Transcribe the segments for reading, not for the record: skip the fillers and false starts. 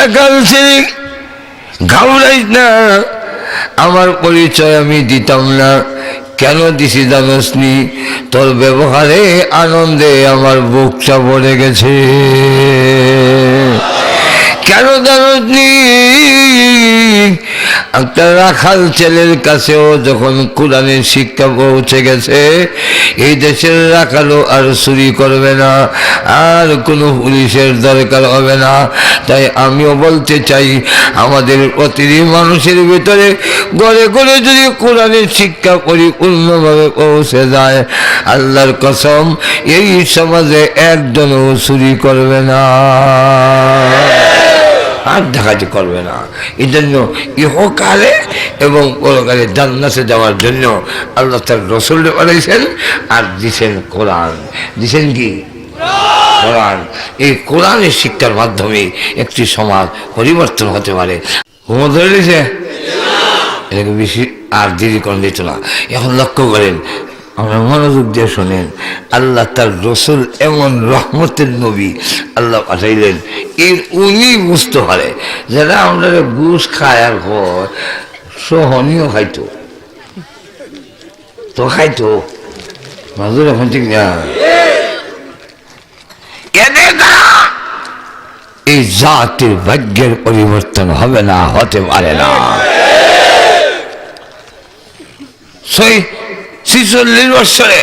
রাখাল ছেলে ঘাবড়াইস না, আমার পরিচয় আমি দিতাম না। কেন দিছি জানোস নি? তোর ব্যবহারে আনন্দে আমার বুকটা ভরে গেছে। কেন জানোস নি? একটা রাখাল ছেলের কাছেও যখন কোরআনের শিক্ষা পৌঁছে গেছে, এই দেশের রাখালও আর চুরি করবে না, আর কোনো পুলিশের দরকার হবে না। তাই আমিও বলতে চাই, আমাদের প্রতিটি মানুষের ভিতরে ঘরে ঘরে যদি কোরআনের শিক্ষা পরিপূর্ণভাবে পৌঁছে যায়, আল্লাহর কসম এই সমাজে একজনও চুরি করবে না, আর ডাকাতি করবে না। এই জন্য ইহকালে এবং পরকালে জান্নাতে যাওয়ার জন্য আল্লাহ তার রসুল বানাইছেন আর দিছেন কোরআন। দিছেন কি? কোরআন। এই কোরআনের শিক্ষার মাধ্যমে একটি সমাজ পরিবর্তন হতে পারে। ঘুমো ধরে দিয়েছে, এটাকে বেশি আর দেরি করে দিত না। এখন লক্ষ্য করেন, আমরা মনোযোগ দিয়ে শোনেন, আল্লাহ তার রসুল এমন রহমতের নবী আল্লাহ পাঠাইলেন, এর উনি বুঝতে পারে যারা আমরা ঘুষ খায় আর হয় সহনীয় খাইতো তো খাইতো মাজুর এখন ঠিক না। এদের দ্বারা এই জাতির ভাগ্যের পরিবর্তন হবে না, হতে পারে না। 46 বছরে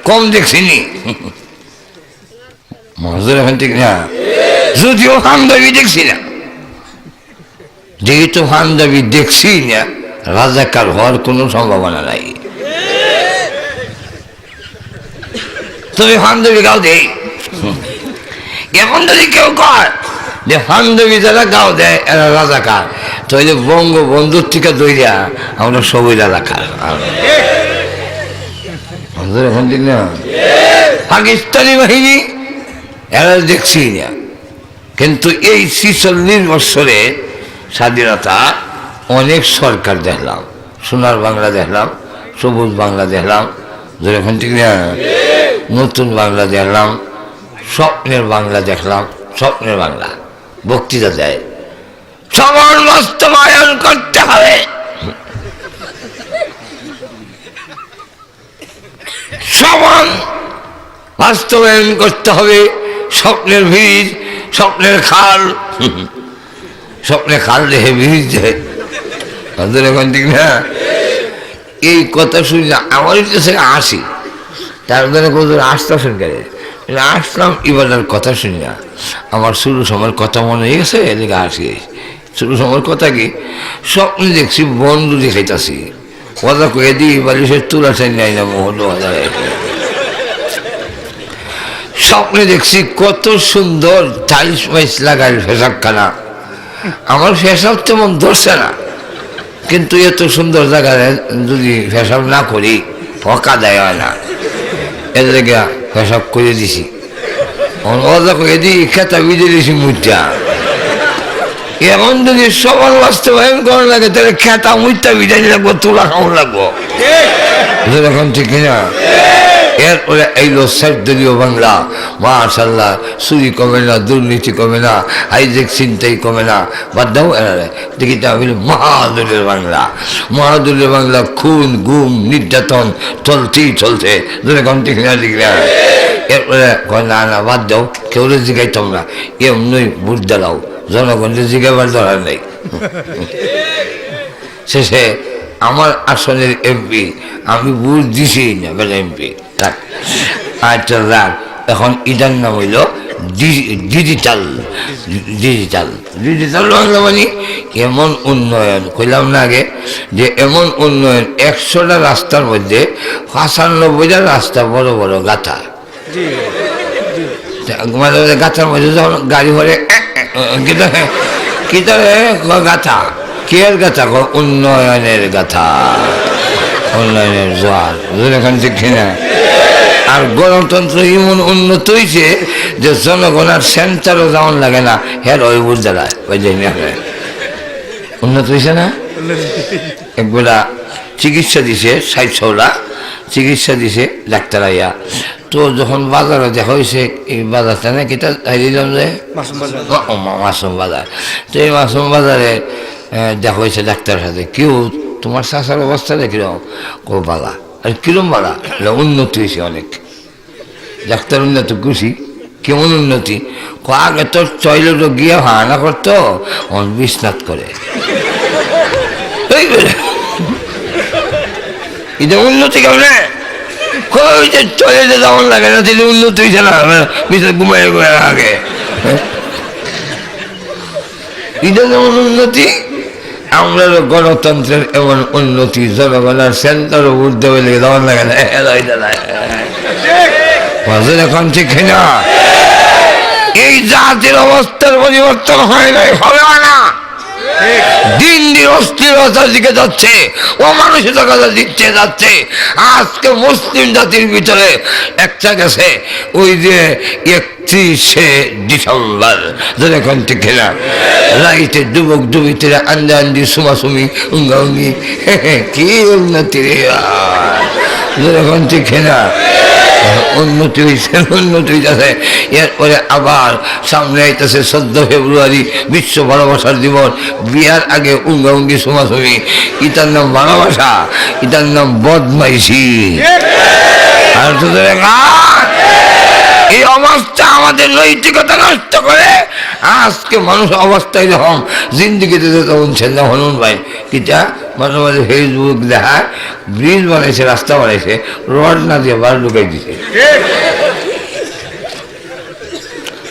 কম দেখছিনি মজুর এখন ঠিক না। যদিও ফান্দাবি দেখছি না, যেহেতু ফান্দাবি দেখছি না, রাজাকার হওয়ার কোনো সম্ভাবনা নাই। তবে ফান্দাবি গাও দেই। এখন যদি কেউ কয় যে ফান্দাবি যারা গাও দেয় এরা রাজাকার, তাহলে বঙ্গবন্ধুর থেকে দইরা আমরা সবই রাজাকার। এখন ঠিক না। পাকিস্তানি বাহিনী এরা দেখছি না, কিন্তু এই 46 বছরে স্বাধীনতা অনেক সরকার দেখলাম, সোনার বাংলা দেখলাম, সবুজ বাংলা দেখলাম, এখন ঠিক না, নতুন বাংলা দেখলাম, স্বপ্নের বাংলা দেখলাম। স্বপ্নের বাংলা বক্তৃতা দেয়, সবার বাস্তবায়ন করতে হবে, সমান বাস্তবায়ন করতে হবে। স্বপ্নের ব্রিজ, স্বপ্নের খাল, স্বপ্নের খাল দেখে ব্রিজ দেয়, এখন ঠিক না। এই কথা শুনি না, আমার কাছে আসি, তার জন্য আসতে শুনকারে আসলাম, এবার কথা শুনি না। আমার শুরু সময়ের কথা মনে হয়ে গেছে, এদিকে আসি। শুরু সময়ের কথা কি, স্বপ্নে দেখছি বন্ধু দেখাইতেছি, কথা কয়ে দিই বালিশের তুলা চাই নাই না মোহন। স্বপ্নে দেখছি কত সুন্দর টাইলস মাইস লাগাই ফেসাবখানা, আমার ফেসাব তেমন ধরছে না, কিন্তু এত সুন্দর জায়গায় যদি ফেসাব না করি ফকা দেয় হয় না, এদের ফেসাব করে দিছি। অজা করে দিই খেতা বিজে দিছি মুইটা। এখন যদি সবার বাস্তবায়ন করা লাগে তাহলে খেতা মুইটা বিজাই লাগবো, তোলা খাওয়া লাগবো, এখন ঠিক না। এরপরে এইলো সার্দলীয় বাংলা, মাশাআল্লাহ, চুরি কমে না, দুর্নীতি কমে না, হাইজেক চিন্তাই কমে না, বাদ দাও এরারে দেখি। তা হইল মহাদলীয় বাংলা। মহাদলীয় বাংলা খুন গুম নির্যাতন চলতেই চলছে, এখন ঠিক না, ঠিক না। এরপরে না না বাদ দাও, কেউ জিগাইতাম না, এমনি বুট দাঁড়াও, জনগণের জিগাবার দরকার নেই। শেষে আমার আসনের এমপি আমি বুঝ দিছি না, বেলা এমপি থাক। আচ্ছা রাখ, এখন ইটার নাম হইল ডিজিটাল। ডিজিটাল ডিজিটাল বাংলা মানে এমন উন্নয়ন, কইলাম না আগে যে এমন উন্নয়ন, 100টা রাস্তার মধ্যে 95টা রাস্তা বড় বড় গাথা। গাথার মধ্যে যখন গাড়ি ভরে গাথা, কেয়ার গাথা, উন্নয়নের গাথা, উন্নয়নের জোয়ার, এখন দেখি না। আর গণতন্ত্র এমন উন্নত হয়েছে যে জনগণ আর সেন্টারও যেমন লাগে না, হ্যাঁ ওই বুঝ দাঁড়ায়, ওই যে উন্নত হয়েছে না। একবেলা চিকিৎসা দিছে, 60-100টা চিকিৎসা দিছে ডাক্তার আইয়া, তো যখন বাজারে দেখা হয়েছে এই বাজারটা নাকি দিলাম যে মাসুম বাজার, তো এই মাসুম বাজারে দেখা হয়েছে ডাক্তারের সাথে, কেউ তোমার শাশার অবস্থাটা কিরকম? কো বালা। আর কিরম বালা? উন্নতি হয়েছে অনেক, ডাক্তার উন্নত খুশি। কেমন উন্নতি? আগে তোর টয়লেটও গিয়ে হানা করতো, বিস্নাত করে। এটা উন্নতি কেমন? টয়লেটে যেমন লাগে না, সেটা উন্নতি হয়েছে না, বিছানা ঘুমাই আগে। এটা যেমন উন্নতি, আমরা গণতন্ত্রের এমন উন্নতি, জনগণের সেন্টার উঠতে হইলে যেমন লাগে না, এখন ঠিক না। এই জাতির অবস্থার পরিবর্তন হয় নাই, হবে না। দিন দিন অস্থিরতার দিকে যাচ্ছে, অমানসিকতা দিচ্ছে যাচ্ছে। আজকে মুসলিম জাতির ভিতরে একটা গেছে, ওই যে 31শে ডিসেম্বর, যখন ঠিক না, রাইতে যুবক যুবতীরা আন্ডা আন্ডি সুমাসুমি উঙ্গাউঙ্গি, কি উন্নতি রে, যখন ঠিক না। উন্নতি হয়েছে, উন্নতি হইতেছে। এরপরে আবার সামনে আইতেছে 14 ফেব্রুয়ারি, বিশ্ব ভালোবাসার দিবস। বিয়ার আগে উঙ্গাউঙ্গি সুমাসুমি, ইটার নাম ভালোবাসা, ইটার নাম বদমাইশি। আর এই অবস্থা আমাদের নৈতিকতা নষ্ট করে। আজকে মানুষ অবস্থা এরকম, জিন্দিগিতে তখন ছেলে হনুন ভাই কিটা মাঝে মাঝে ফেসবুক দেখায়, ব্রিজ বানাইছে, রাস্তা বানাইছে, রড না দিয়ে বার ঢুকাই দিছে।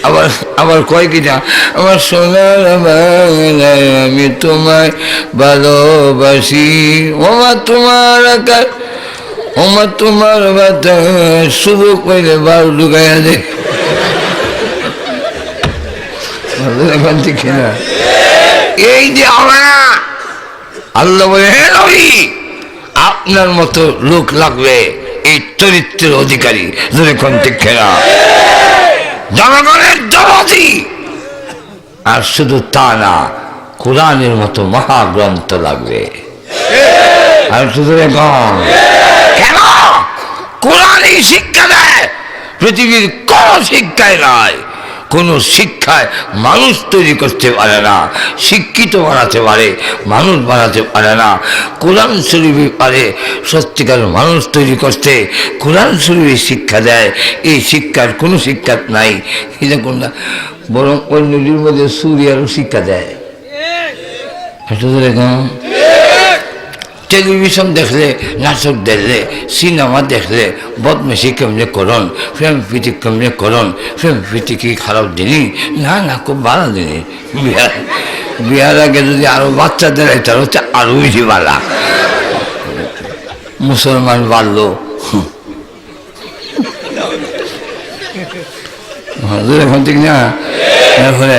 আবার আবার কয় কিটা, আমার সোনার বাংলায় আমি তোমায় ভালোবাসি, ওমা তোমার আকার, ওমা তোমার বাতাস, শুধু কইলে বার ঢুকাইয়া দে। এখন ঠিক না। এই যে আল্লাহ বলে, হে নবী, আপনার মতো লোক লাগবে এই চরিত্রের অধিকারী, যখন ঠিক না, জনগণের জনতি। আর শুধু তা না, কোরআনের মতো মহাগ্রন্থ লাগবে। আর শুধু কেন? কোরআন এই শিক্ষা দেয়, পৃথিবীর কোন শিক্ষায় নয়। কোন শিক্ষায় মানুষ তৈরি করতে পারে না, শিক্ষিত বানাতে পারে, মানুষ বানাতে পারে না। কোরআন শরীফে পারে সত্যিকার মানুষ তৈরি করতে। কোরআন শরীফে শিক্ষা দেয়, এই শিক্ষার কোনো শিক্ষা নাই। এটা কোনটা? বরং ওই নদীর মধ্যে সুরিয়ারও শিক্ষা দেয়। টেলিভিশন দেখলে, নাটক দেখলে, সিনেমা দেখলে বদমাশি কেমনে করন, প্রেম প্রীতি কেমনে করন, প্রেম প্রীতি কি খারাপ জিনিস? না না, খুব ভালো জিনিস। বিয়ার আগে যদি আরো বাচ্চা দেয়, তার হচ্ছে আরো বেশি ভালো। মুসলমান বাড়লো, এখন ঠিক না। এরপরে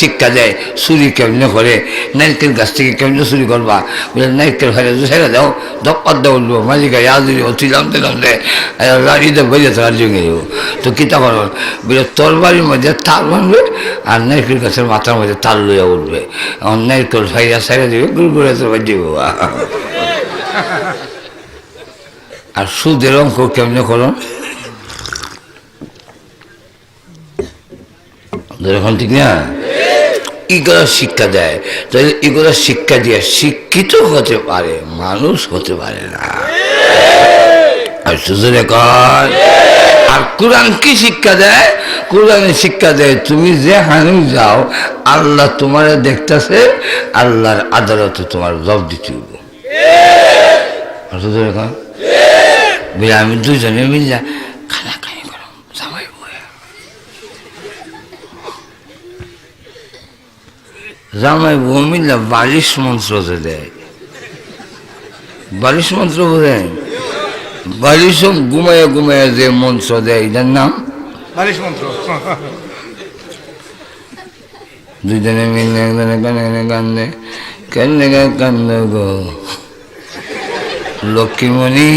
শিক্ষা দেয় চুরি কেমনে করে, নারকেল গাছ থেকে কেমনে চুরি করবা, নারকেল ফেলে ছেড়ে দাও, দপ্পার দেওয়া উঠবো, মালিক জানতে জানতে গাড়িতে বেরিয়ে তো রাজ্য গেল। তো কিতা করো, তোর বাড়ির মধ্যে তার বানবে, আর নারকেল গাছের মাথার মধ্যে তার লইয়া উঠবে। আমার নারকেল ফাইয়া ছেড়ে দেবে, গুড় গুড়ে তো বাজিব। আর সুদের অঙ্ক কেমনে করো, এখন ঠিক না। এগুলো শিক্ষা দেয়, তাহলে এগুলো শিক্ষা দিয়ে শিক্ষিত হতে পারে, মানুষ হতে পারে না। আর সুযোগ আর কোরআন কি শিক্ষা দেয়? কোরআনে শিক্ষা দেয়, তুমি যে হানু যাও, আল্লাহ তোমার দেখতেছে, আল্লাহর আদালতে তোমার জবাব দিতে হবে। আমি দুজনে মিললা খানা খাই করো, জামাই জামাই বউ মিললা বালিশ মন্ত্র দেয়। বালিশ মন্ত্র বোঝেন? বালিশ ঘুমাইয়া ঘুমাইয়া যে মন্ত্র দেয়, এটার নাম বালিশ মন্ত্র। দুজনে মিললে একজনে কানে কান্দে, কেন কান্দ গো লক্ষ্মীমণি,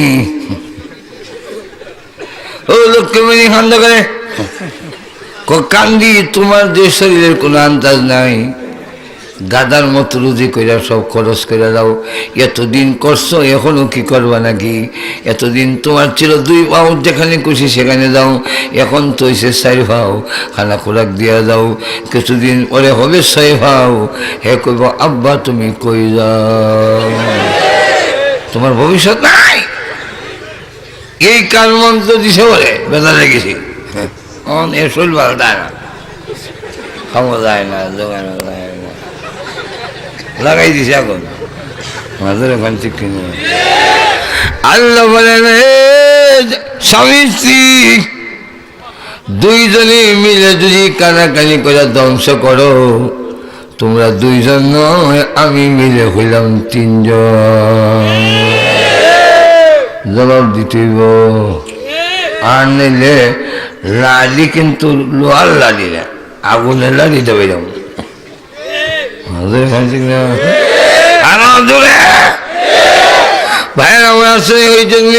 ও লক্ষ্মীমণি কান্দ করে কান্দি, তোমার যে শরীরের কোনো আন্দাজ নাই, গাদার মতো রুজি কইরা সব খরচ করে দাও। এতদিন করছো, এখনো কি করবা নাকি? এতদিন তোমার ছিল 2 পাও, যেখানে খুশি সেখানে যাও, এখন তো হইছে 4 পাও, খানা খোরাক দিয়া দাও। কিছুদিন পরে হবে 6 পাও, হে কইব আব্বা তুমি কই যাও, তোমার ভবিষ্যৎ নাই। এই কাল মন্ত্র দিছে বলে বেজারে গেছি, এর শরীর ভালো যায় না, খাওয়া যায় না, জোগানো যায় না, লাগাই দিছে এখন মাঝে এখন ঠিক কিনে। আল্লাহ বলেন স্বামী স্ত্রী দুইজনে মিলে যদি কানাকানি করে ধ্বংস করো, তোমরা 2 জন নয়, আমি মিলে হইলাম 3 জন। জবাব দিতেইব, আর নিলে লাড়ি কিন্তু লোহার লাড়ি না, আগুনের লাড়ি দেবে যাও। ভাইয়ের আমার আছে, ওই জন্য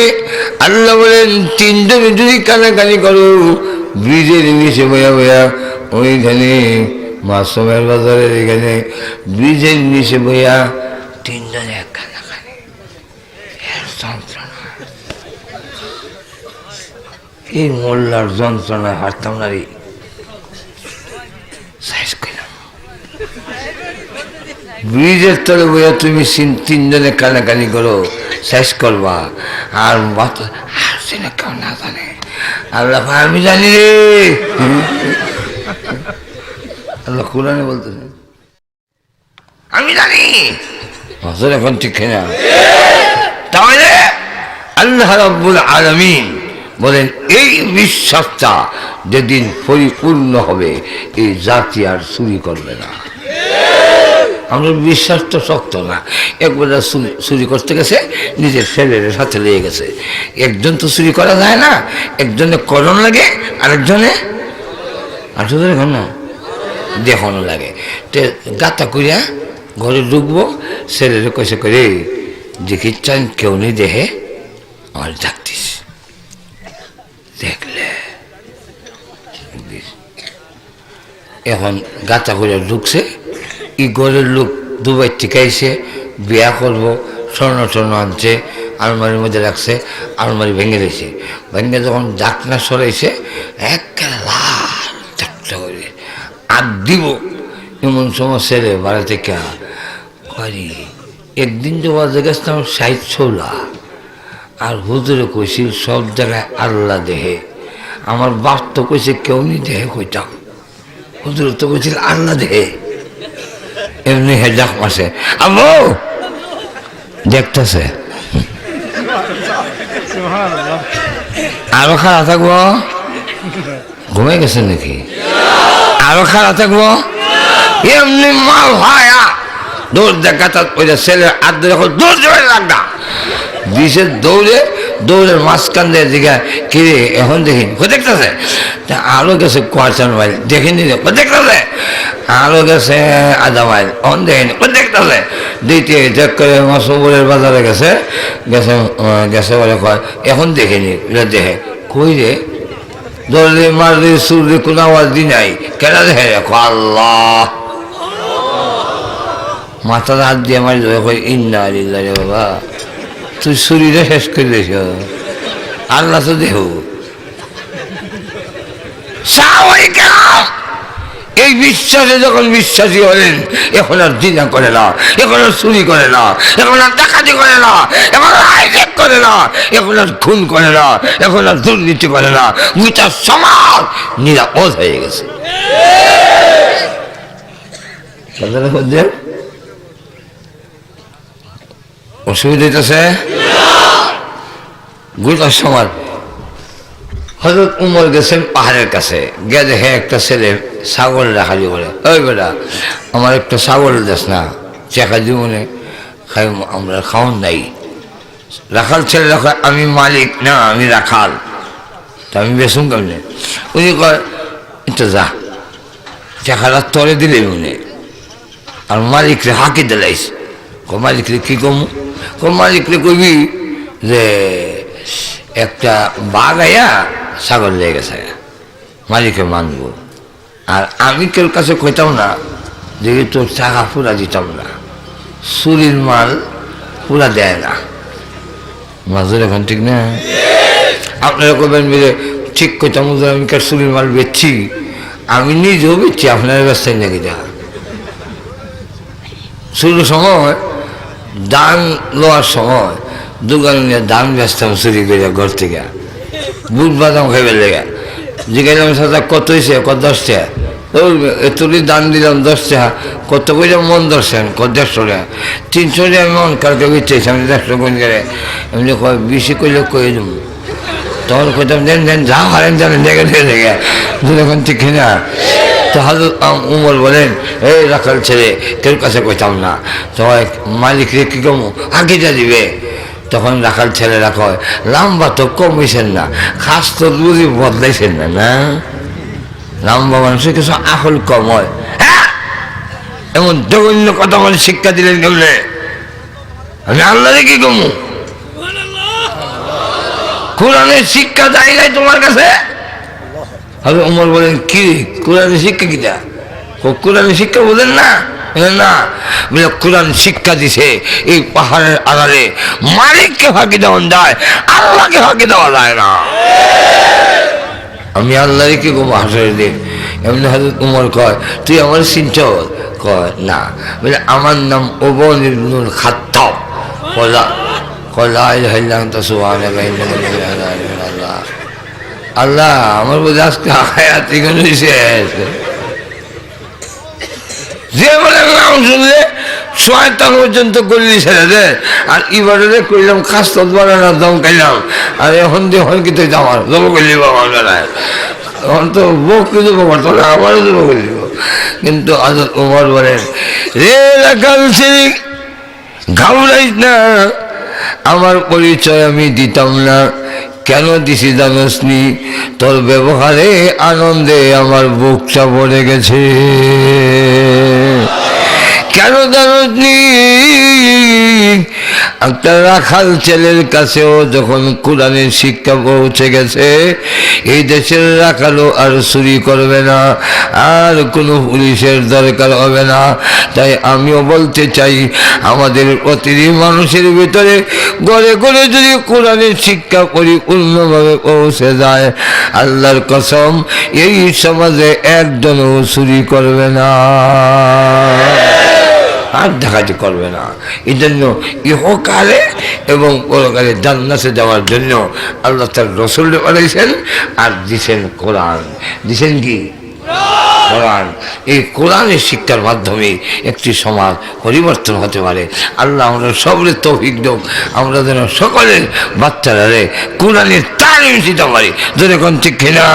আল্লাহ বলেন 3 জন যদি কানাকানি করো, ব্রিজের নিচে বয়া বয়া, ওইখানে মাসুমের বাজারের এখানে ব্রিজের নিচে বইয়া 3 জনে কানাকানি, এর যন্ত্রণা, এই মোল্লার যন্ত্রণায় হারতাম না রে। ব্রিজের তলে বইয়া তুমি 3 জনে কানাকানি করো, শেষ করবা, আর না কেউ না জানে, আল্লাহ আমি জানি রে। আল্লাহ কোরআনে বলতেছেন আমি জানি, এখন ঠিক না? তাহলে আল্লাহ রাব্বুল আলামিন বলেন এই বিশ্বাসটা যেদিন পরিপূর্ণ হবে, এই জাতি আর চুরি করবে না। আমাদের বিশ্বাস তো শক্ত না। একবার চুরি করতে গেছে, নিজের ছেলের সাথে লেগে গেছে। একজন তো চুরি করা যায় না, একজনে করণ লাগে, আরেকজনে আসলে ঘর না দেখানো লাগে। তো গাতা করিয়া ঘরে ঢুকবো, ছেলের কইসে করে দেখি চান কেউ নেই, দেহে আমার ডাকতিস, দেখলে এখন গাতা করিয়া ঢুকছে। ই ঘরের লোক দুবাই থেকে আইসে, বিয়া করবো, স্বর্ণ টর্ণ আনছে, আলমারির মধ্যে রাখছে, আলমারি ভেঙে দিয়েছে। ভেঙে যখন ডাকনা সরাইছে, একটা লাল চাকটা করে আর দিব, এমন সময় ছেলে বাড়ি থেকে করি। একদিন তো বাজে গেছিলাম 60 আর হুজুরে কইছিল সব জায়গায় আল্লাহ দেহে। আমার বাপ তো কইছে কেউ নি দেহে, কইতাম হুজুরে তো কইছিল আল্লাহ দেহে। এমনি হে ডাক মাসে আবু দেখতেছে, আরো খারাপ থাকবো, ঘুমাই গেছে নাকি? আরো খারাপ থাকবো, এমনি মাল হয় দৌড় দেখাতা ওইটা ছেলে আর দেখো দৌড় যাবে লাগা দিছে, দৌড়ে দৌড়ের মাঝখান দিয়ে দিঘা কিরে এখন দেখিনি দেখতেছে। আরো গেছে 4 মাইল দেখিনি, দেখতেছে। আরো গেছে 1/2 মাইল, অন দেখিনি, দেখতেছে। দ্বিতীয় দেখ করে মাসুমের বাজারে গেছে, গেছে গেছে বলে কয় এখন দেখিনি, দেখে কই রে দৌড়ে মারলে সুরলে কোনো আওয়াজ দি নাই, কেন দেখে রেখো আল্লাহ। মাথার হাত দিয়ে আমার ইন্না আলিল্লাহ, বাবা তুই শরীরে শেষ করে দিয়েছ, আল্লাহ তো দেহ। এই বিশ্বাসে যখন বিশ্বাসী হলেন, এখন আর জিনা করে না, এখন আর চুরি করে না, এখন আর ডাকাতি করে না, এখন আর হাইজ্যাক করে না, এখন আর খুন করে না, এখন আর দুর্নীতি করে না। গোটা সমাজ নিরাপদ হয়ে গেছে। অসুবিধা হইতেছে গোটা সমাজ। হযরত উমর গেছেন পাহাড়ের কাছে, গিয়ে দেখে একটা ছেলে ছাগল রাখালি বলে, ওই বেটা আমার একটা ছাগল দেশ না, চেখা জীবনে খাই, আমরা খাওয়ান নাই। রাখাল ছেলে রাখা, আমি মালিক না, আমি রাখাল, তা আমি বেসুন কেমনে? উনি কয় এটা যা, চেখাটা তরে দিলে উনি, আর মালিকরে হাঁকি দিলাইস। মালিকরে কি কমু? মালিকরে কবি যে একটা বাঘ আয়া ছাগল লেগে গেছে, মালিকে মানবো। আর আমি কেউ কাছে কইতাম না দেখি তোর টাকা পুরা দিতাম না, চুরির মাল পুরা দেয় না। মাজুর এখন ঠিক না? আপনারা করবেন মিলে ঠিক করতাম, আমি কার চুরির মাল বেচছি, আমি নিজেও বেচছি, আপনার ব্যবস্থায় নাকি দেখা। চুরির সময় দান লওয়ার সময় দোকানে নিয়ে দান বেচতাম চুরি করে ঘর থেকে, বুট বাদাম খাইবে লেগে। জিজ্ঞাসা সাথে কত হয়েছে? কত 10 টাকা। এতটি দান দিলাম 10 টাকা। কত করে মন ধরছেন? কত 150 টাকা। 300 টাকা মন কালকে বিচ্ছেছি আমি 150 কোন করে। এমনি বেশি করলে কয়ে দেব, তখন কইতাম দেন দেন যা হারেন জানেন দেখে দেখে যখন ঠিক না। তো হযরত উমর বলেন, এই রাখাল ছেলে কেউ কাছে কইতাম না, তো মালিক রে কি কম আঁকিটা দিবে। তখন রাখাল ছেলেরা কয়, লম্বা তো কমিয়েছেন না, খাস তো বুঝি বদলাইছেন না। না, লম্বা মানুষের কিছু আকল কম হয়। হ্যাঁ, এমন জঘন্য কথা বলে শিক্ষা দিলেন কেমনে? আমি আল্লাহ কি কমু? কোরআনের শিক্ষা দেয় নাই তোমার কাছে? হবে উমর বলেন, কি কোরআনের শিক্ষা কিটা? কোরআনের শিক্ষা বলেন না? না, বলে কোরআন শিক্ষা দিছে এই পাহাড়ের আড়ালে মালিককে ফাঁকি দেওয়া যায়, আল্লাহকে ফাঁকি দেওয়া যায় না। আমি আল্লাহরে কি গো হাসরের দিন। এমনি হযরত উমর কয়, তুই আমার চিনছস? কয় না। বলে আমার নাম ওবন ইবনুল খাত্তাব। আল্লাহ আমার বোঝে আজকে হায়াতি শেষ। যে বলে নাম শুনলে শয়তান পর্যন্ত গল্লি ছেড়ে দে। আর এবারে কইলাম খাস তত বানানোর দম খাইলাম, আর এখন দিয়ে হয় কিন্তু আমার জব করলি বাবা বেড়ায়, এখন তো বউ কিন্তু করতো না, আমারও জব করলি। কিন্তু হযরত ওমর বলেন, রে রাখাল ছেলে ঘাবড়াইস না, আমার পরিচয় আমি দিতাম না। কেন দিছি জানোস নি? তোর ব্যবহারে আনন্দে আমার বুকটা ভরে গেছে। কেন জানোস নি? একটা রাখাল ছেলের কাছেও যখন কোরআনের শিক্ষা পৌঁছে গেছে, এই দেশের রাখালও আর চুরি করবে না, আর কোনো পুলিশের দরকার হবে না। তাই আমিও বলতে চাই, আমাদের প্রতিটি মানুষের ভিতরে ঘরে ঘরে যদি কোরআনের শিক্ষা পরিপূর্ণভাবে পৌঁছে যায়, আল্লাহর কসম এই সমাজে একজনও চুরি করবে না, আর ডাকাতি করবে না। এই জন্য ইহকালে এবং পরকালে জান্নাতে যাওয়ার জন্য আল্লাহ তার রাসূল বানাইছেন আর দিছেন কোরআন। দিছেন কি? কোরআন। এই কোরআনের শিক্ষার মাধ্যমে একটি সমাজ পরিবর্তন হতে পারে। আল্লাহ আমরা সবরে তৌফিক দেব, আমরা যেন সকলের বাচ্চারা কোরআনের তালিম দিতে পারি। যদি কোন ঠিক কিনা?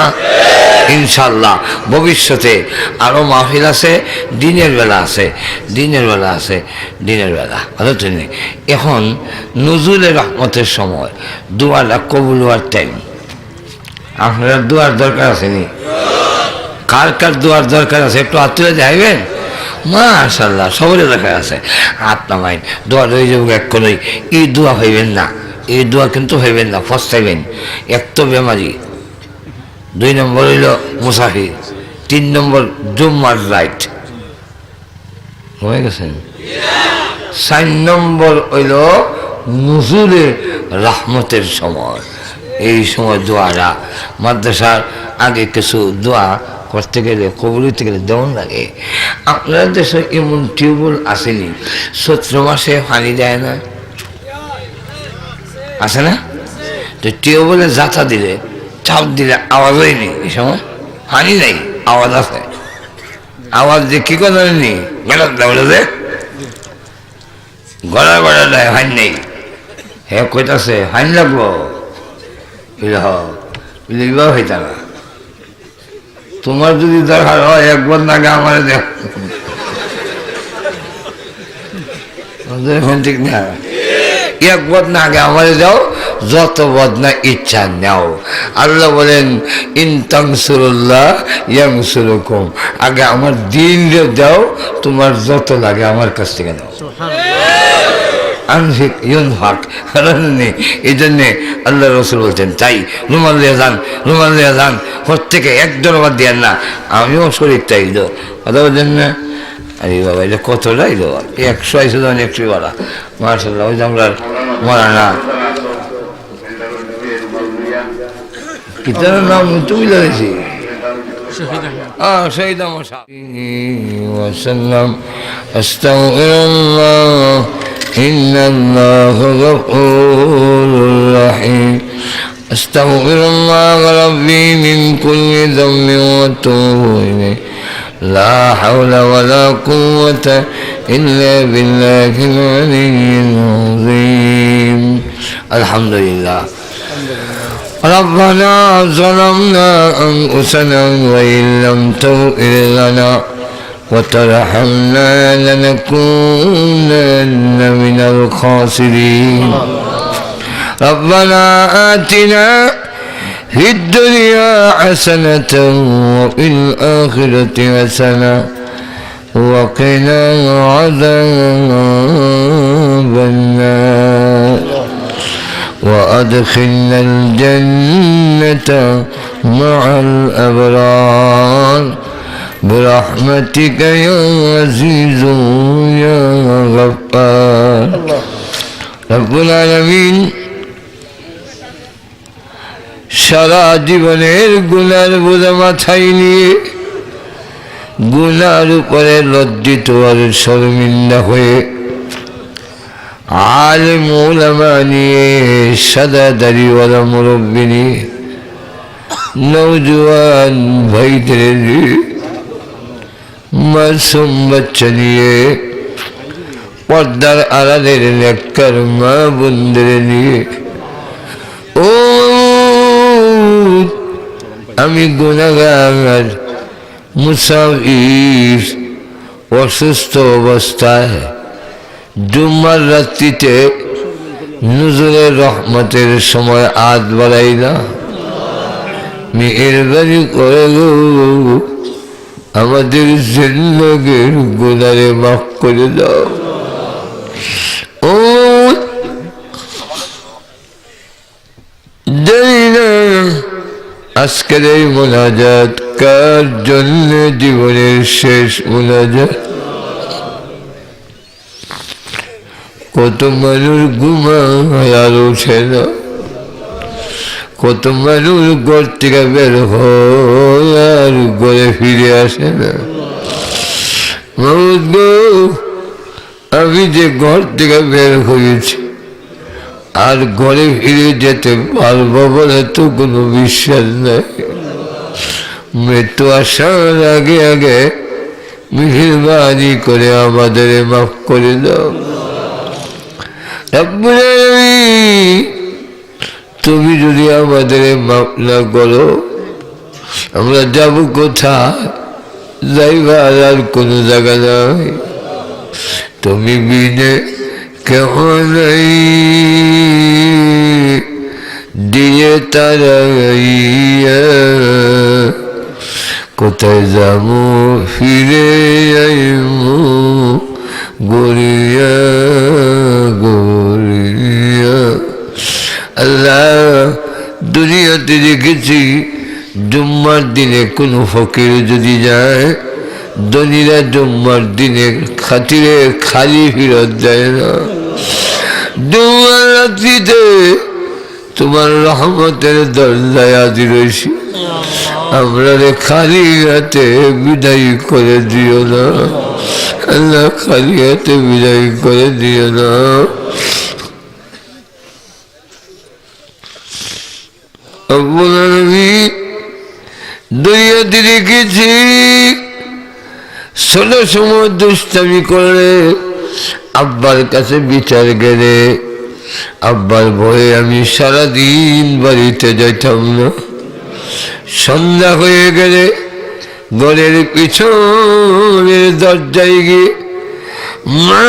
ইনশাল্লাহ ভবিষ্যতে আরও মাহফিল আছে, দিনের বেলা আছে, দিনের বেলা আছে, দিনের বেলা হয়তো নেই। এখন নজরুলের রহমতের সময়, দোয়াটা কবুল হওয়ার টাইম। আপনারা দোয়ার দরকার আছে নি? কার কার দোয়ার দরকার আছে একটু হাত তুলে যাইবেন? মাশাআল্লাহ, সবারই দরকার আছে। হাত নামাইন, দোয়া রয়ে যাবো এক করে। এই দোয়া হইবেন না, এই দোয়া কিন্তু হইবেন না, ফস্তাইবেন। এক তো বেমারি, 2 নম্বর হইল মুসাফির, 3 নম্বর জুম্মার রাইট হয়ে গেছেন, 4 নম্বর হইল নজরুলের রহমতের সময়। এই সময় দোয়ারা মাদ্রাসার আগে কিছু দোয়া করতে গেলে, কবুল হইতে গেলে দেওয়ান লাগে। আপনার দেশে এমন টিউবওয়েল আসেনি চৈত্র মাসে পানি দেয় না, আছে না? তো টিউবওয়েলে যাতা দিলে, চাপ দিলে আওয়াজ হয়নি, এই সময় পানি নেই, আওয়াজ আছে। আওয়াজ দিয়ে কি কথা নি গেলাম দে গলা গড়া দেয়, হাইন নেই। হ্যাঁ কইতাছে হাইন লাগবো, বিবাহ হইতা না। তোমার যদি দরকার হয় একবার নাগে আমার দেখ, ঠিক না? এক বদনা আগে আমারে দাও, যত বদনা ইচ্ছা নাও। আল্লাহ বলেন ইন তানসুরুল্লাহ ইয়ানসুরুকুম, আগে আমার দিন দাও, তোমার যত লাগে আমার কাছ থেকে নাও। আনফিক ইউনফাক, এই জন্যে আল্লাহ রসুল বলছেন তাই রুমাল দিয়ে যান, রুমাল দিয়ে যান, প্রত্যেকে একজনবার দেন না। আমিও শরীর চাই কথা বলছেন না? আরে বাবা এটা কতটাই তো 100 আইসে তখন 100 বাড়া মার্শাল্লাহ। ওই যে আমরা মরানা কিতার নাম তুমি ধরেছি শহীদ ওয়াসাল্লাম। আস্তাগফিরুল্লাহ ইন্নাল্লাহ গফুরুর রহিম। আস্তাগফিরুল্লাহ রাব্বি মিন কুল্লি যামবিন ওয়া আতুবু ইলাইহি। লা হাওলা ওয়ালা কুওয়াতা ইল্লা বিল্লাহিল আলিয়্যিল আযীম। আলহামদুলিল্লাহ। ربنا ظلمنا أنفسنا وإن لم تغفر لنا وترحمنا لنكونن من الخاسرين. ربنا آتنا في الدنيا حسنة وفي الآخرة حسنة وقنا عذاب النار وأدخلنا الجنة مع الأبرار برحمتك يا عزيز يا غفار. رب العالمين সারা জীবনের গুনার বোঝা মাথায় নিয়ে গুনার উপরে লজ্জিত আর শর্মিন্দা হয়ে আলেম উলামা নিয়ে সাদা দাড়িওয়ালা মুরব্বি নিয়ে নওজোয়ান ভাইদের নিয়ে মাসুম বাচ্চা নিয়ে পর্দার আড়ালের নেককার মা বোনদের নিয়ে ও আমি গুনাহগার মুসাফির অসুস্থ অবস্থায় জুম্মার রাত্রিতে নুজুলের রহমতের সময় হাত বাড়াই না মেহেরবানি করে গো আমাদের জিন্দেগীর গুনাহে মাফ করে দাও। ও জানি না আজকের এই মোনাজাত কার জন্য জীবনের শেষ মোনাজাত। কত মানুষ ঘুমায় আর ওঠে না, কত মানুষ ঘর থেকে বের হয় আর ঘরে ফিরে আসে না। আমি যে ঘর থেকে বের হয়েছি আর ঘরে ফিরে যেতে পারবো বলে তো কোনো বিশ্বাস নাই। মৃত্যু আসার আগে আগে মেহেরবানি করে আমাদের মাফ করে দাও। তুমি যদি আমাদের মাফ না করো আমরা যাব কোথায়? যাইবার আর কোনো জায়গা নাই। তুমি বিনে কেহ নাই দিয়ে তারাইয়া কোথায় যাবো ফিরে আইমু গড়িয়া গড়িয়া। আল্লাহ দুনিয়াতে দেখেছি জুম্মার দিনে কোনো ফকির যদি যায় ধনীরা জুম্মার দিনে খাতিরে খালি ফিরত যায় না। জুম্মার রাত্রিতে তোমার রহমতের দরজায় আজি রয়েছি, আমরা খালি হাতে বিদায় করে দিও না আল্লাহ, খালি হাতে বিদায় করে দিও না। দুনিয়াতে দেখেছি ছোট সময় দুষ্টামি করে আব্বার কাছে বিচার গেলে আব্বার ভয়ে আমি সারাদিন বাড়িতে যাইতাম না। সন্ধ্যা হয়ে গেলে ঘরের পিছনের দরজায় গিয়ে মা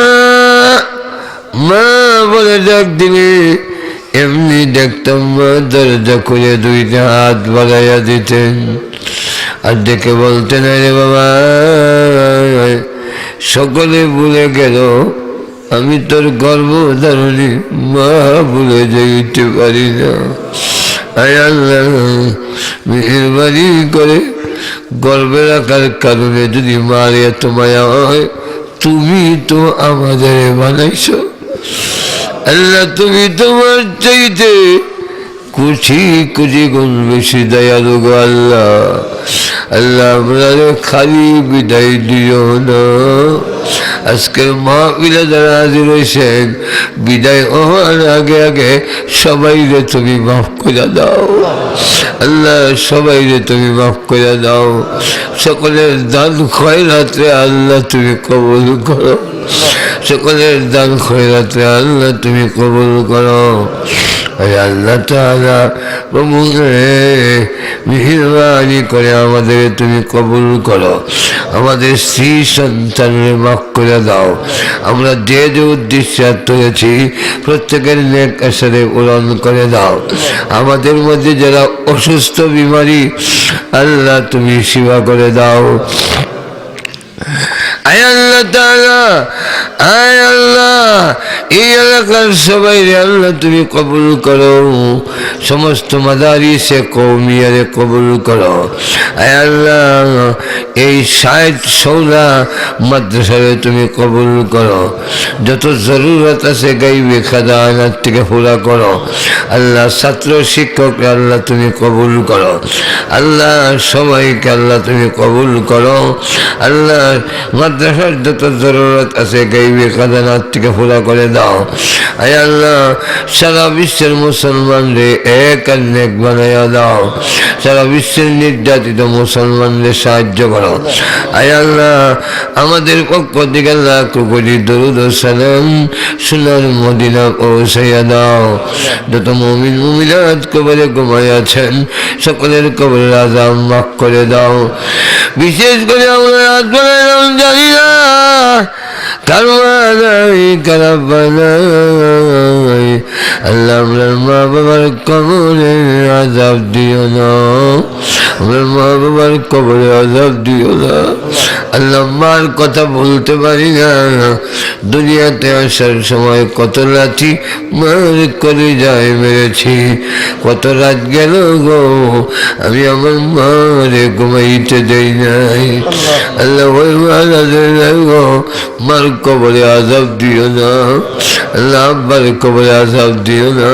মা বলে ডাক দিলে এমনি দেখতাম মা দরজা খুলে দুইটা হাত বাড়াইয়া দিতেন আর ডেকে বলতেন রে বাবা সকলে ভুলে গেল আমি তোর গর্ভধারণী মা ভুলে যাইতে পারি না। আয় আল্লাহ মেহেরবানি করে গর্বে রাখার কারণে যদি মার এত মায়া হয়, তুমি তো আমাদের বানাইছো আল্লাহ। তুমি তোমার চাইতে কুচি কুচি গুণ বেশি দয়ালু গো আল্লাহ। আল্লাহ আমরা খালি বিদায় দিও না। আজকের মাহফিলে যারা হাজির হয়েছেন, বিদায় হওয়ার আগে আগে সবাইরে তুমি মাফ করে দাও আল্লাহ, সবাইরে তুমি মাফ করে দাও। সকলের দান খয়রাতে আল্লাহ তুমি কবুল করো, সকলের দান খয়রাতে আল্লাহ তুমি কবুল করো। আল্লাহ তাআলা প্রভু মেহেরবানি করে আমাদের তুমি কবুল করো, আমাদের স্ত্রী সন্তানের মাফ করে দাও। আমরা যে যে উদ্দেশ্যে হয়েছি প্রত্যেকের নেক আশারে পূরণ করে দাও। আমাদের মধ্যে যারা অসুস্থ বিমারী আল্লাহ তুমি সেবা করে দাও। আয় আল্লাহ তাআলা, আয় আল্লাহ এই এলাকার সবাই আল্লাহ তুমি কবুল করো, সমস্ত মাদারিসে কওমিয়ারে কবুল করো। আয় আল্লাহ এই 60 মাদ্রাসারে তুমি কবুল করো, যত জরুরত আছে গাইবে খাজানাত থেকে পুরা করো আল্লাহ। ছাত্র শিক্ষক আল্লাহ তুমি কবুল করো আল্লাহ, সবাইকে আল্লাহ তুমি কবুল করো আল্লাহ। মাদ্রাসার যত জরুরত আছে গাইবে খাজানাত থেকে পুরা করে দাও। আয় আল্লাহ সারা বিশ্বের মুসলমানরে এক আর নেক বানাইয়া দাও, সারা বিশ্বের নির্যাতিত মুসলমানদের সাহায্য করো। আয় আল্লাহ আমাদের পক্ষ থেকে আল্লাহ কোটি দরুদ ও সালাম সোনার মদিনা পৌঁছাইয়া দাও। যত মুমিন মুমিনাত কবরে ঘুমাইয়া আছেন সকলের কবরের আযাব মাফ করে দাও। বিশেষ করে আমরা রাত বানাইলাম জানি না, কারবালাই কারবালাই আল্লাহ আপনার মা বাবার কবরে আযাব দিও না, আমার মা বাবার কবরে আযাব দিও না আল্লাহ। মার কথা বলতে পারি না, দুনিয়াতে আসার সময় কত লাঠি মার করে যায় মেরেছি, কত রাত গেল গো আমি আমার মারে ঘুমাইতে দেই নাই আল্লাহ। ওই গো মার কবরে আযাব দিও না আল্লাহ, আব্বার কবরে আযাব দিও না,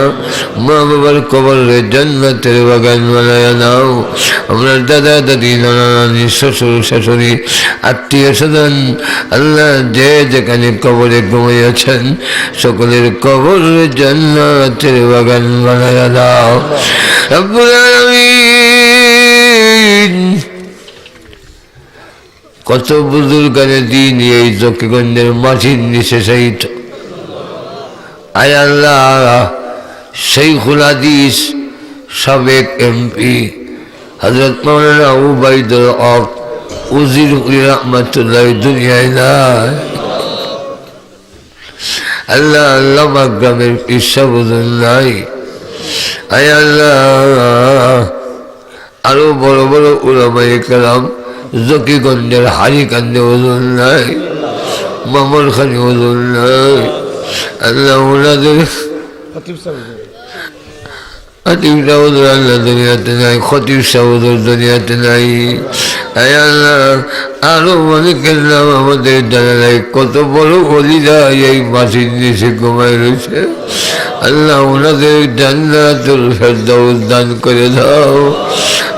মা বাবার কবরে জান্নাতের বাগান বানায়া দাও। আমরা দাদা দাদি নানা নানি শ্বশুর শাশুড়ি আত্মীয় স্বজন আল্লাহ যে যেখানে কবরে ঘুমাইয়াছেন সকলের কবরে জান্নাতের বাগান বানায়া দাও রব্বুল আলামিন। কত বুজুর্গানে দিন এই জকিগঞ্জের মাটির নিচে শহীদ। আয় আল্লাহ শাইখুল হাদিস সাবেক এমপি হযরত মাওলানা উবাইদুল হক উজির রহমাতুল্লাহ দুনিয়ায় নাই আল্লাহ। আল্লাহ গ্রামের ঈর্ষা বুঝুন নাই। আয় আল্লাহ আরো বড় বড় উলামায়ে কেরাম জকিগঞ্জের হারিকান্দে ওজন নাই, মামর খানি ওজন নাই আল্লাহ। ওনাদের আতিফ সাহুদুর আল্লাহ দুনিয়াতে নাই, খতিব সাহুদুর দুনিয়াতে নাই। আয় আল্লাহ আরো অনেকের নাম আমাদের জানা নাই, কত বড় অলিরা এই মাটির নিচে ঘুমাই রয়েছে আল্লাহ। ওনাদের জান্নাতুল ফেরদাউস দান করে দাও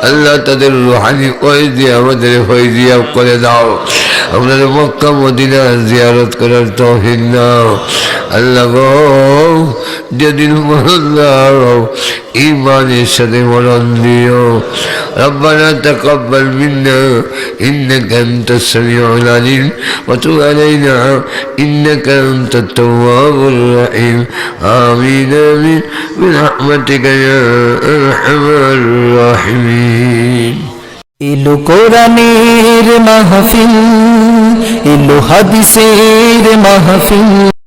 আল্লাহ, তাদের রুহানি ফয়েজ দিয়ে আমাদের ফয়েজিয়াব করে দাও। আমাদের মক্কা মদিনা জিয়ারত করার তৌফিক দাও আল্লাহ গো। যেদিন মরণ দাও ঈমানের সাথে মরণ দিও। ربنا تقبل منا إنك أنت السميع العليم وتب علينا إنك أنت التواب الرحيم آمين آمين برحمتك يا أرحم الراحمين। এলো কোরআনের মাহফিল, এলো হাদিসের মাহফিল।